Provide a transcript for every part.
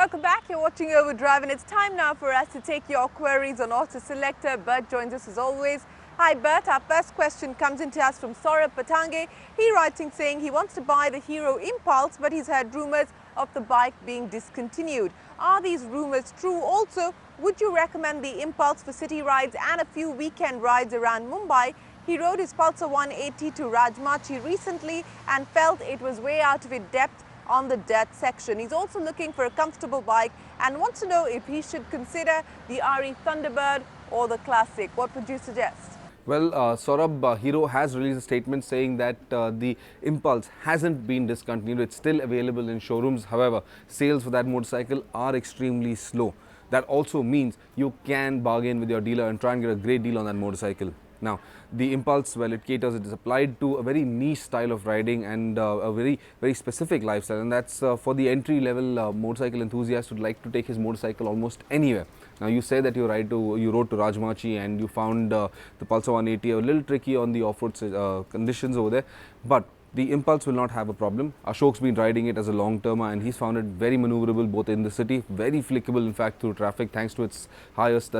Welcome back. You're watching Overdrive, and it's time now for us to take your queries on Autoselector. Bert joins us as always. Hi Bert, our first question comes into us from Saurabh Patange. He writes in saying he wants to buy the Hero Impulse, but he's heard rumours of the bike being discontinued. Are these rumours true? Also, would you recommend the Impulse for city rides and a few weekend rides around Mumbai? He rode his Pulsar 180 to Rajmachi recently and felt it was way out of its depth on the dirt section. He's also looking for a comfortable bike and wants to know if he should consider the RE Thunderbird or the Classic. What would you suggest? Well, Saurabh, Hero has released a statement saying that the Impulse hasn't been discontinued. It's still available in showrooms. However, sales for that motorcycle are extremely slow. That also means you can bargain with your dealer and try and get a great deal on that motorcycle. Now, the Impulse, well, it is applied to a very niche style of riding and a very specific lifestyle, and that's for the entry-level motorcycle enthusiast who'd like to take his motorcycle almost anywhere. Now, you say that you rode to Rajmachi and you found the Pulsar 180 a little tricky on the off-road conditions over there, but the Impulse will not have a problem. Ashok's been riding it as a long-termer and he's found it very maneuverable both in the city, very flickable in fact through traffic thanks to its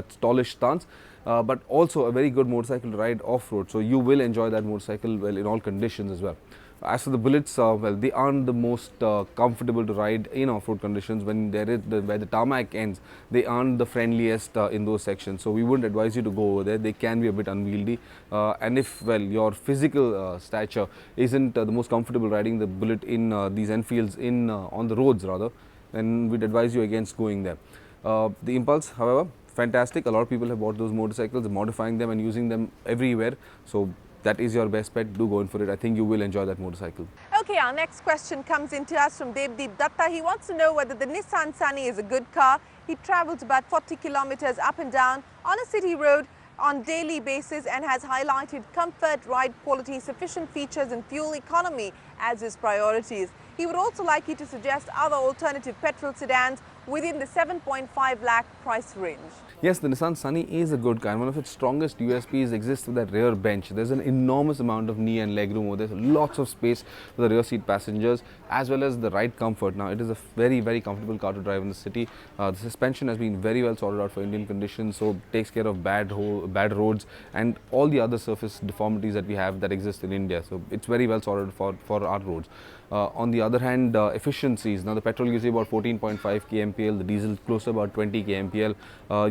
stallish stance, but also a very good motorcycle to ride off-road. So you will enjoy that motorcycle well in all conditions as well. As for the bullets, well, they aren't the most comfortable to ride in off-road conditions. When where the tarmac ends, they aren't the friendliest in those sections. So we wouldn't advise you to go over there. They can be a bit unwieldy. And if, well, your physical stature isn't the most comfortable riding the Bullet in these Enfields on the roads rather, then we'd advise you against going there. The Impulse, however, fantastic. A lot of people have bought those motorcycles, modifying them and using them everywhere. So that is your best bet. Do go in for it. I think you will enjoy that motorcycle. Okay, our next question comes into us from Devdeep Datta. He wants to know whether the Nissan Sunny is a good car. He travels about 40 kilometers up and down on a city road on daily basis and has highlighted comfort, ride quality, sufficient features and fuel economy as his priorities. He would also like you to suggest other alternative petrol sedans within the 7.5 lakh price range. Yes, the Nissan Sunny is a good car. One of its strongest USPs exists with that rear bench. There's an enormous amount of knee and leg room over there. There's lots of space for the rear seat passengers as well as the ride comfort. Now, it is a very comfortable car to drive in the city. The suspension has been very well sorted out for Indian conditions, so it takes care of bad roads and all the other surface deformities that we have that exist in India. So it's very well sorted for our roads. On the other hand, efficiencies. Now, the petrol gives you about 14.5 kmpl, the diesel close to about 20 kmpl.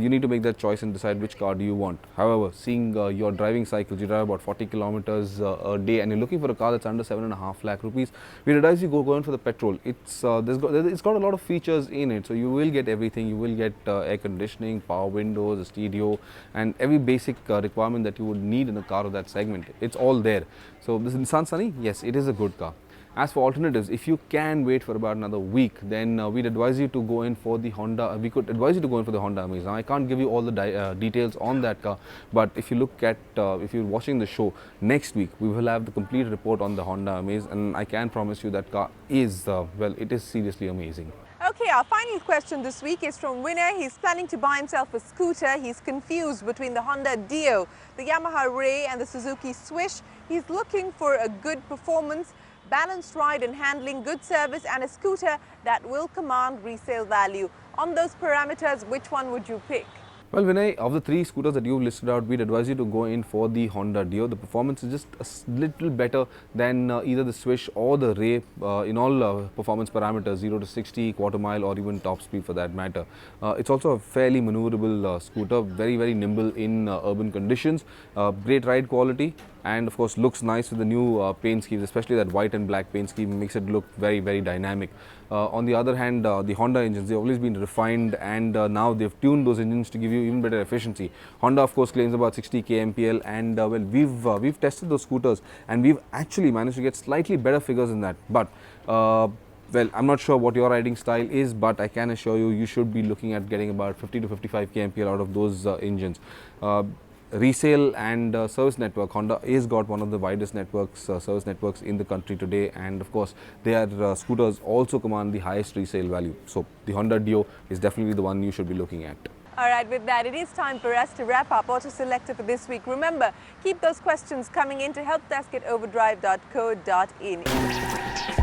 You need to make that choice and decide which car do you want. However, seeing your driving cycles, you drive about 40 kilometers a day and you're looking for a car that's under 7.5 lakh rupees, we advise you go in for the petrol. It's got a lot of features in it, so you will get everything. You will get air conditioning, power windows, a stereo, and every basic requirement that you would need in a car of that segment. It's all there. So this Nissan Sunny, yes, it is a good car. As for alternatives, if you can wait for about another week, then we'd advise you to go in for the Honda. We could advise you to go in for the Honda Amaze. Now, I can't give you all the details on that car, but if you look at, if you're watching the show next week, we will have the complete report on the Honda Amaze, and I can promise you that car is, well, it is seriously amazing. Okay, our final question this week is from Vinay. He's planning to buy himself a scooter. He's confused between the Honda Dio, the Yamaha Ray and the Suzuki Swish. He's looking for a good performance, balanced ride and handling, good service and a scooter that will command resale value. On those parameters, which one would you pick? Well, Vinay, of the three scooters that you've listed out, we'd advise you to go in for the Honda Dio. The performance is just a little better than either the Swish or the Ray in all performance parameters, 0 to 60, quarter mile or even top speed for that matter. It's also a fairly maneuverable scooter, very nimble in urban conditions, great ride quality, and of course looks nice with the new paint schemes, especially that white and black paint scheme makes it look very dynamic. On the other hand, the Honda engines, they've always been refined and now they've tuned those engines to give you even better efficiency. Honda of course claims about 60 kmpl and well, we've tested those scooters and we've actually managed to get slightly better figures than that. But well, I'm not sure what your riding style is, but I can assure you, you should be looking at getting about 50 to 55 kmpl out of those engines. Resale and service network, Honda has got one of the widest networks, service networks in the country today, and of course their scooters also command the highest resale value. So the Honda Dio is definitely the one you should be looking at. Alright, with that, it is time for us to wrap up Autoselector for this week. Remember, keep those questions coming in to helpdesk@overdrive.co.in.